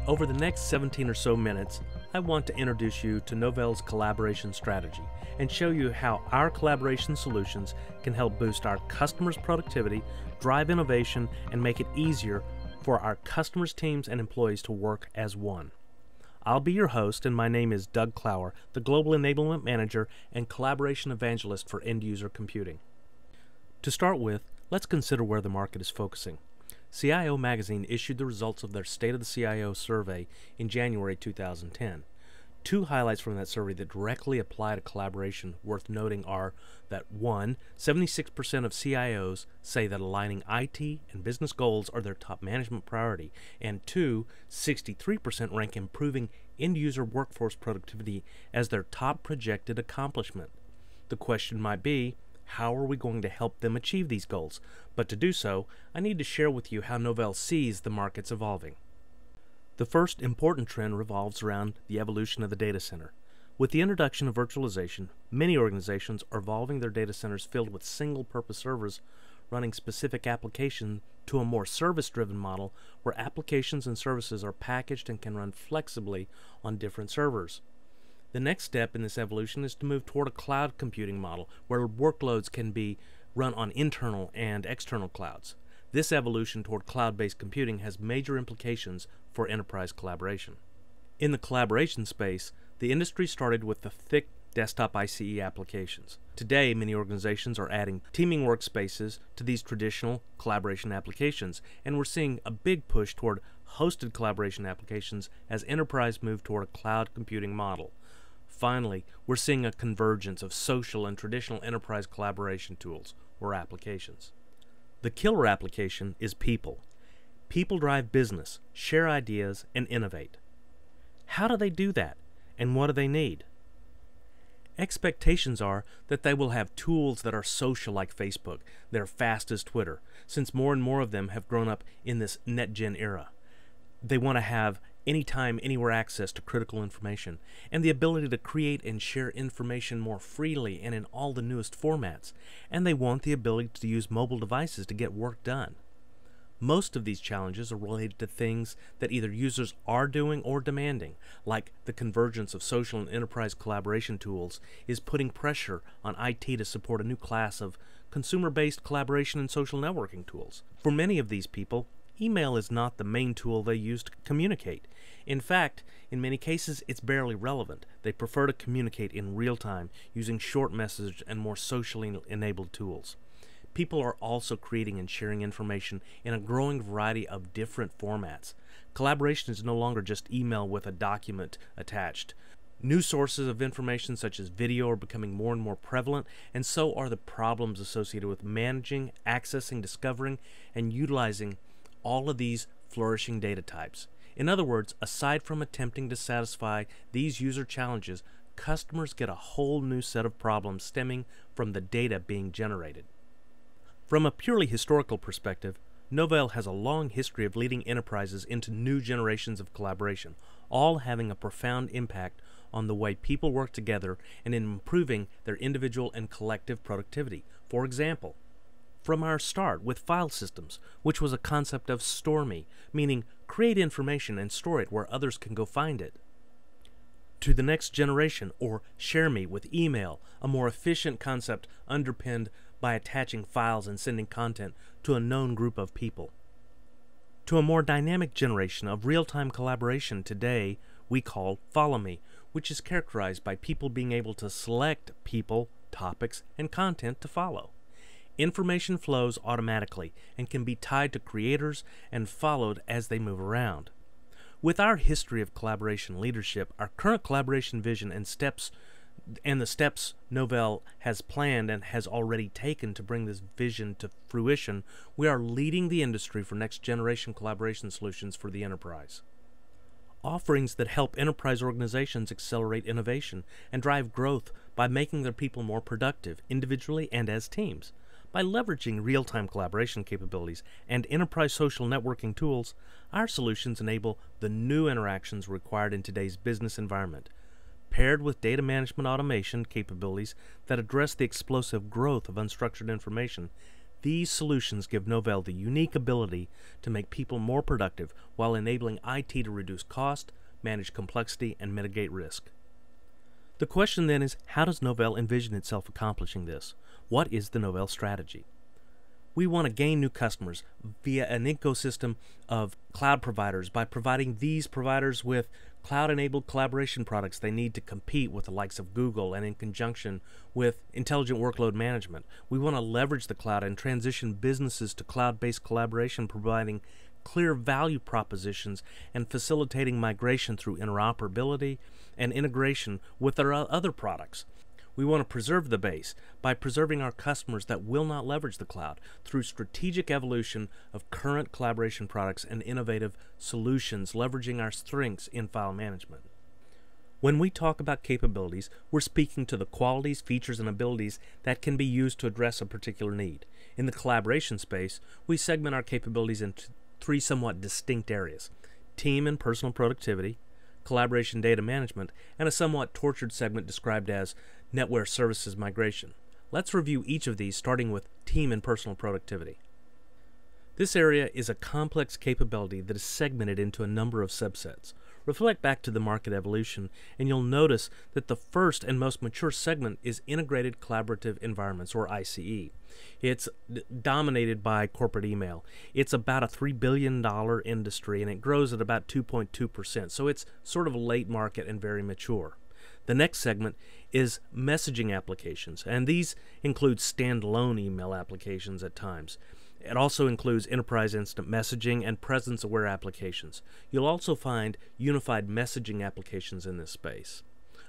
Over the next 17 or so minutes, I want to introduce you to Novell's collaboration strategy and show you how our collaboration solutions can help boost our customers' productivity, drive innovation, and make it easier for our customers' teams and employees to work as one. I'll be your host, and my name is Doug Clower, the Global Enablement Manager and Collaboration Evangelist for End User Computing. To start with, let's consider where the market is focusing. CIO Magazine issued the results of their State of the CIO survey in January 2010. Two highlights from that survey that directly apply to collaboration worth noting are that 1. 76% of CIOs say that aligning IT and business goals are their top management priority, and 2. 63% rank improving end-user workforce productivity as their top projected accomplishment. The question might be, how are we going to help them achieve these goals? But to do so, I need to share with you how Novell sees the markets evolving. The first important trend revolves around the evolution of the data center. With the introduction of virtualization, many organizations are evolving their data centers filled with single-purpose servers running specific applications to a more service-driven model where applications and services are packaged and can run flexibly on different servers. The next step in this evolution is to move toward a cloud computing model where workloads can be run on internal and external clouds. This evolution toward cloud-based computing has major implications for enterprise collaboration. In the collaboration space, the industry started with the thick desktop ICE applications. Today, many organizations are adding teaming workspaces to these traditional collaboration applications, and we're seeing a big push toward hosted collaboration applications as enterprise move toward a cloud computing model. Finally, we're seeing a convergence of social and traditional enterprise collaboration tools or applications. The killer application is people. People drive business, share ideas, and innovate. How do they do that, and what do they need? Expectations are that they will have tools that are social like Facebook, they're fast as Twitter, since more and more of them have grown up in this NetGen era. They want to have anytime, anywhere access to critical information, and the ability to create and share information more freely and in all the newest formats, and they want the ability to use mobile devices to get work done. Most of these challenges are related to things that either users are doing or demanding, like the convergence of social and enterprise collaboration tools is putting pressure on IT to support a new class of consumer-based collaboration and social networking tools. For many of these people, email is not the main tool they use to communicate. In fact, in many cases, it's barely relevant. They prefer to communicate in real time using short message and more socially enabled tools. People are also creating and sharing information in a growing variety of different formats. Collaboration is no longer just email with a document attached. New sources of information such as video are becoming more and more prevalent, and so are the problems associated with managing, accessing, discovering, and utilizing all of these flourishing data types. In other words, aside from attempting to satisfy these user challenges, customers get a whole new set of problems stemming from the data being generated. From a purely historical perspective, Novell has a long history of leading enterprises into new generations of collaboration, all having a profound impact on the way people work together and in improving their individual and collective productivity. For example, from our start with file systems, which was a concept of store me, meaning create information and store it where others can go find it, to the next generation, or share me with email, a more efficient concept underpinned by attaching files and sending content to a known group of people, to a more dynamic generation of real-time collaboration today we call Follow Me, which is characterized by people being able to select people, topics, and content to follow. Information flows automatically and can be tied to creators and followed as they move around. With our history of collaboration leadership, our current collaboration vision and the steps Novell has planned and has already taken to bring this vision to fruition, we are leading the industry for next-generation collaboration solutions for the enterprise. Offerings that help enterprise organizations accelerate innovation and drive growth by making their people more productive, individually and as teams. By leveraging real-time collaboration capabilities and enterprise social networking tools, our solutions enable the new interactions required in today's business environment. Paired with data management automation capabilities that address the explosive growth of unstructured information, These solutions give Novell the unique ability to make people more productive while enabling IT to reduce cost, manage complexity, and mitigate risk. The question then is, how does Novell envision itself accomplishing this? What is the Novell strategy? We want to gain new customers via an ecosystem of cloud providers by providing these providers with cloud-enabled collaboration products they need to compete with the likes of Google, and in conjunction with intelligent workload management. We want to leverage the cloud and transition businesses to cloud-based collaboration, providing clear value propositions and facilitating migration through interoperability and integration with our other products. We want to preserve the base by preserving our customers that will not leverage the cloud through strategic evolution of current collaboration products and innovative solutions, leveraging our strengths in file management. When we talk about capabilities, we're speaking to the qualities, features, and abilities that can be used to address a particular need. In the collaboration space, we segment our capabilities into three somewhat distinct areas: team and personal productivity, collaboration data management, and a somewhat tortured segment described as network services migration. Let's review each of these, starting with team and personal productivity. This area is a complex capability that is segmented into a number of subsets. Reflect back to the market evolution, and you'll notice that the first and most mature segment is Integrated Collaborative Environments, or ICE. It's dominated by corporate email. It's about a $3 billion industry, and it grows at about 2.2%, so it's sort of late market and very mature. The next segment is messaging applications, and these include standalone email applications at times. It also includes enterprise instant messaging and presence-aware applications. You'll also find unified messaging applications in this space.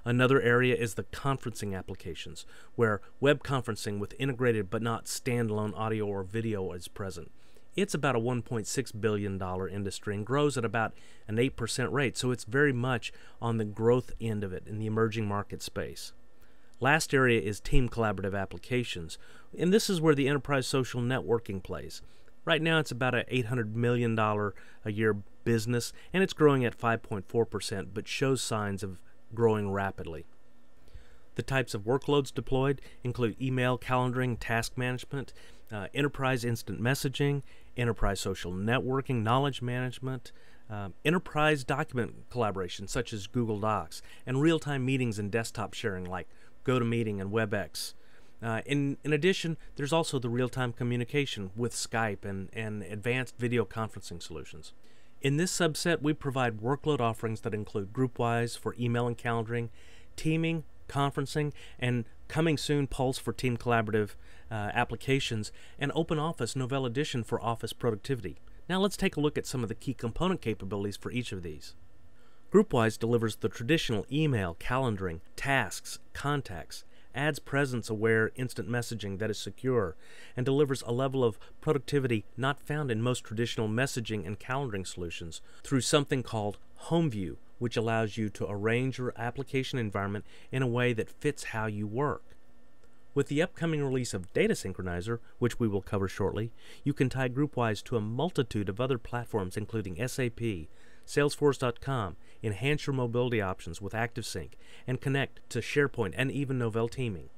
Another area is the conferencing applications, where web conferencing with integrated but not standalone audio or video is present. It's about a $1.6 billion industry and grows at about an 8% rate, so it's very much on the growth end of it in the emerging market space. Last area is team collaborative applications, and this is where the enterprise social networking plays. Right now it's about an $800 million a year business, and it's growing at 5.4%, but shows signs of growing rapidly. The types of workloads deployed include email, calendaring, task management, enterprise instant messaging, enterprise social networking, knowledge management, enterprise document collaboration such as Google Docs, and real-time meetings and desktop sharing like GoToMeeting and WebEx. In addition, there's also the real-time communication with Skype and advanced video conferencing solutions. In this subset, we provide workload offerings that include GroupWise for email and calendaring, teaming, conferencing, and coming soon, Pulse for team collaborative applications, and OpenOffice Novell Edition for office productivity. Now let's take a look at some of the key component capabilities for each of these. GroupWise delivers the traditional email, calendaring, tasks, contacts, adds presence-aware instant messaging that is secure, and delivers a level of productivity not found in most traditional messaging and calendaring solutions through something called HomeView, which allows you to arrange your application environment in a way that fits how you work. With the upcoming release of Data Synchronizer, which we will cover shortly, you can tie GroupWise to a multitude of other platforms including SAP, Salesforce.com, enhance your mobility options with ActiveSync, and connect to SharePoint and even Novell Teaming,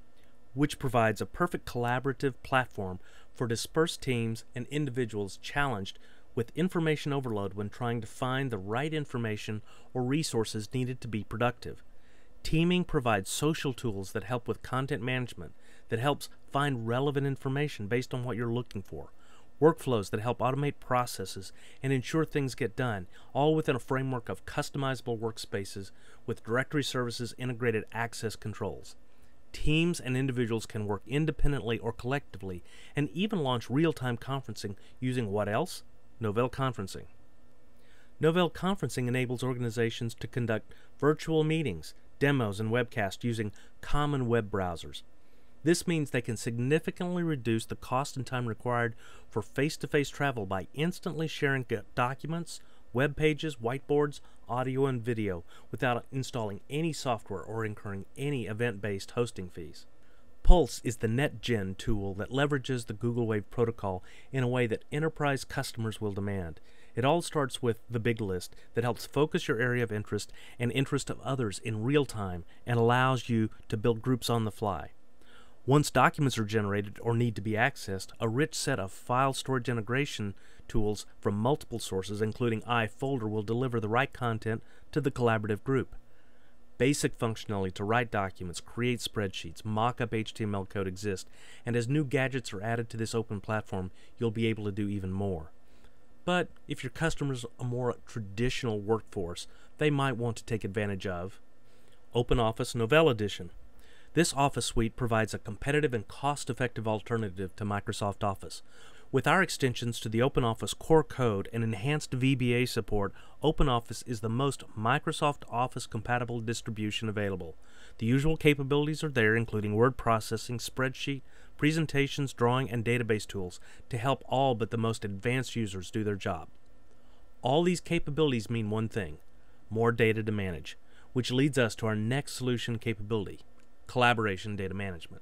which provides a perfect collaborative platform for dispersed teams and individuals challenged with information overload when trying to find the right information or resources needed to be productive. Teaming provides social tools that help with content management, that helps find relevant information based on what you're looking for, workflows that help automate processes and ensure things get done, all within a framework of customizable workspaces with directory services, integrated access controls. Teams and individuals can work independently or collectively and even launch real-time conferencing using what else? Novell Conferencing. Novell Conferencing enables organizations to conduct virtual meetings, demos, and webcasts using common web browsers. This means they can significantly reduce the cost and time required for face-to-face travel by instantly sharing documents, web pages, whiteboards, audio, and video without installing any software or incurring any event-based hosting fees. Pulse is the NetGen tool that leverages the Google Wave protocol in a way that enterprise customers will demand. It all starts with the big list that helps focus your area of interest and interest of others in real time and allows you to build groups on the fly. Once documents are generated or need to be accessed, a rich set of file storage integration tools from multiple sources, including iFolder, will deliver the right content to the collaborative group. Basic functionality to write documents, create spreadsheets, mock-up HTML code exist, and as new gadgets are added to this open platform, you'll be able to do even more. But if your customers are a more traditional workforce, they might want to take advantage of OpenOffice Novell Edition. This Office suite provides a competitive and cost-effective alternative to Microsoft Office. With our extensions to the OpenOffice core code and enhanced VBA support, OpenOffice is the most Microsoft Office compatible distribution available. The usual capabilities are there, including word processing, spreadsheet, presentations, drawing, and database tools to help all but the most advanced users do their job. All these capabilities mean one thing: more data to manage, which leads us to our next solution capability: collaboration data management.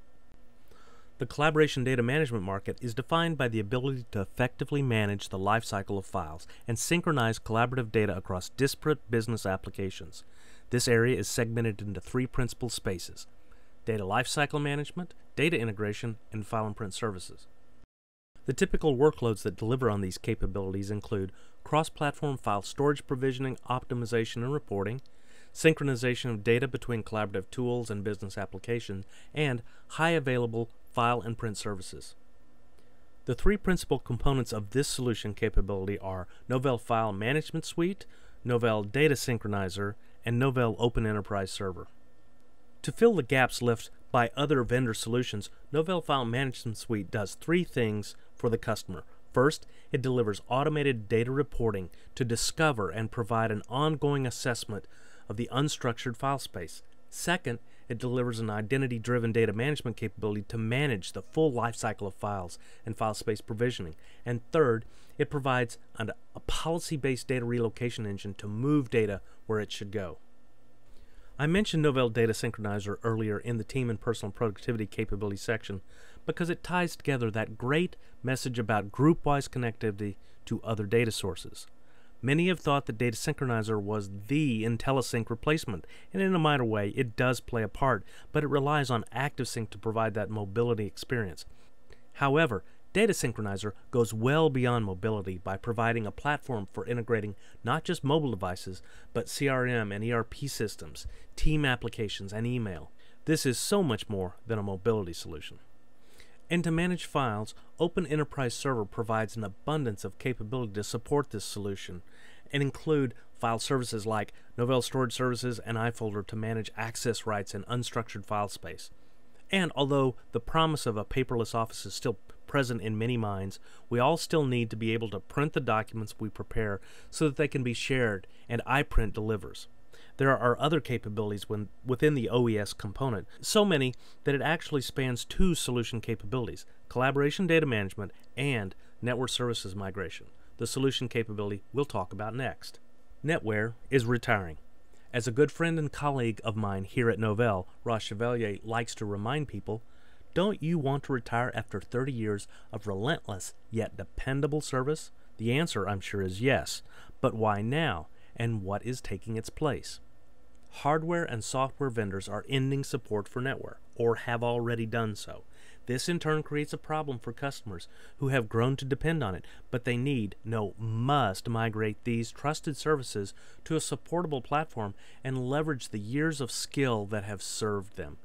The collaboration data management market is defined by the ability to effectively manage the lifecycle of files and synchronize collaborative data across disparate business applications. This area is segmented into three principal spaces: data lifecycle management, data integration, and file and print services. The typical workloads that deliver on these capabilities include cross-platform file storage provisioning, optimization, and reporting, synchronization of data between collaborative tools and business applications, and high available file and print services. The three principal components of this solution capability are Novell File Management Suite, Novell Data Synchronizer, and Novell Open Enterprise Server. To fill the gaps left by other vendor solutions, Novell File Management Suite does three things for the customer. First, it delivers automated data reporting to discover and provide an ongoing assessment of the unstructured file space. Second, it delivers an identity-driven data management capability to manage the full lifecycle of files and file space provisioning. And third, it provides a policy-based data relocation engine to move data where it should go. I mentioned Novell Data Synchronizer earlier in the team and personal productivity capability section because it ties together that great message about group-wise connectivity to other data sources. Many have thought that Data Synchronizer was the IntelliSync replacement, and in a minor way it does play a part, but it relies on ActiveSync to provide that mobility experience. However, Data Synchronizer goes well beyond mobility by providing a platform for integrating not just mobile devices, but CRM and ERP systems, team applications, and email. This is so much more than a mobility solution. And to manage files, Open Enterprise Server provides an abundance of capability to support this solution and include file services like Novell Storage Services and iFolder to manage access rights and unstructured file space. And although the promise of a paperless office is still present in many minds, we all still need to be able to print the documents we prepare so that they can be shared, and iPrint delivers. There are other capabilities within the OES component, so many that it actually spans two solution capabilities: collaboration data management and network services migration, the solution capability we'll talk about next. NetWare is retiring. As a good friend and colleague of mine here at Novell, Ross Chevalier, likes to remind people, don't you want to retire after 30 years of relentless yet dependable service? The answer, I'm sure, is yes. But why now, and what is taking its place? Hardware and software vendors are ending support for NetWare, or have already done so. This in turn creates a problem for customers who have grown to depend on it, but they must migrate these trusted services to a supportable platform and leverage the years of skill that have served them.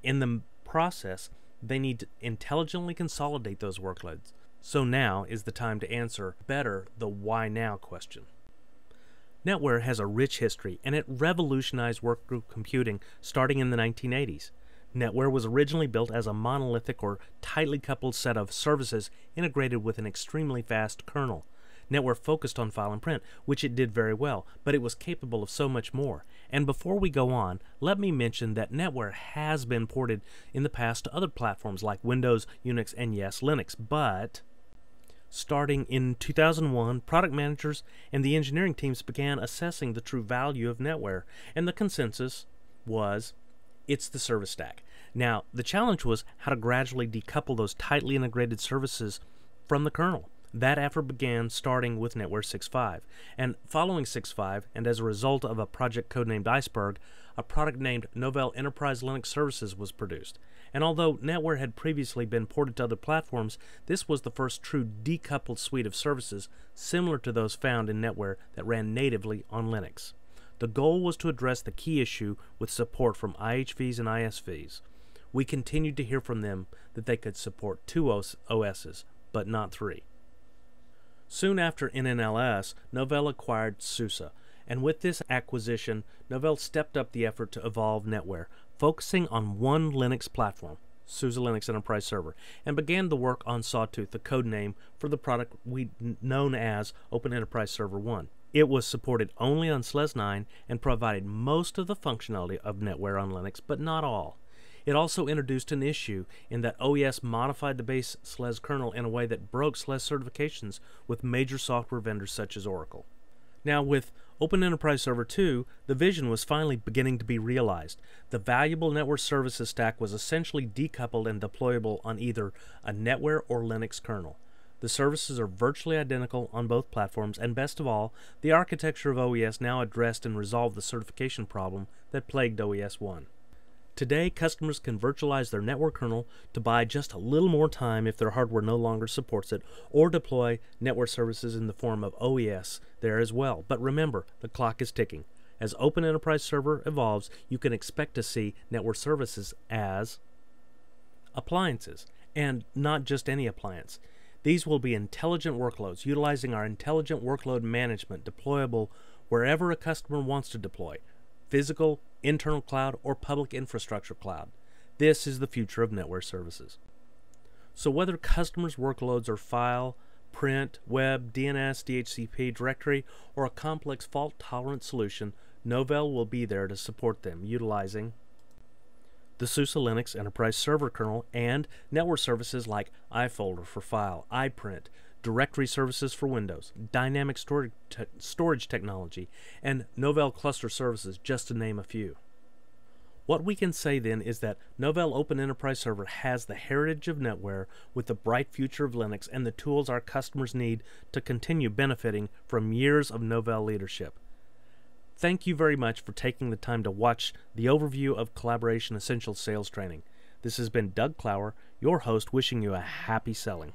In the process, they need to intelligently consolidate those workloads. So now is the time to answer better the why now question. NetWare has a rich history, and it revolutionized workgroup computing starting in the 1980s. NetWare was originally built as a monolithic or tightly coupled set of services integrated with an extremely fast kernel. NetWare focused on file and print, which it did very well, but it was capable of so much more. And before we go on, let me mention that NetWare has been ported in the past to other platforms like Windows, Unix, and yes, Linux, but starting in 2001, product managers and the engineering teams began assessing the true value of NetWare, and the consensus was it's the service stack. Now, the challenge was how to gradually decouple those tightly integrated services from the kernel. That effort began starting with NetWare 6.5, and following 6.5, and as a result of a project codenamed Iceberg, a product named Novell Enterprise Linux Services was produced. And although NetWare had previously been ported to other platforms, this was the first true decoupled suite of services similar to those found in NetWare that ran natively on Linux. The goal was to address the key issue with support from IHVs and ISVs. We continued to hear from them that they could support 2 OSs, but not 3. Soon after NNLS, Novell acquired SUSE, and with this acquisition, Novell stepped up the effort to evolve NetWare, focusing on one Linux platform, SUSE Linux Enterprise Server, and began the work on Sawtooth, the code name for the product known as Open Enterprise Server 1. It was supported only on SLES 9 and provided most of the functionality of NetWare on Linux, but not all. It also introduced an issue in that OES modified the base SLES kernel in a way that broke SLES certifications with major software vendors such as Oracle. Now with Open Enterprise Server 2, the vision was finally beginning to be realized. The valuable NetWare services stack was essentially decoupled and deployable on either a NetWare or Linux kernel. The services are virtually identical on both platforms, and best of all, the architecture of OES now addressed and resolved the certification problem that plagued OES 1. Today, customers can virtualize their network kernel to buy just a little more time if their hardware no longer supports it, or deploy network services in the form of OES there as well. But remember, the clock is ticking. As Open Enterprise Server evolves, you can expect to see network services as appliances, and not just any appliance. These will be intelligent workloads, utilizing our intelligent workload management, deployable wherever a customer wants to deploy, physical, internal cloud, or public infrastructure cloud. This is the future of NetWare services. So whether customers' workloads are file, print, web, DNS, DHCP, directory, or a complex fault-tolerant solution, Novell will be there to support them, utilizing the SUSE Linux Enterprise Server kernel and network services like iFolder for file, iPrint, directory services for Windows, dynamic storage technology, and Novell cluster services, just to name a few. What we can say then is that Novell Open Enterprise Server has the heritage of NetWare with the bright future of Linux and the tools our customers need to continue benefiting from years of Novell leadership. Thank you very much for taking the time to watch the overview of Collaboration Essentials Sales Training. This has been Doug Clower, your host, wishing you a happy selling.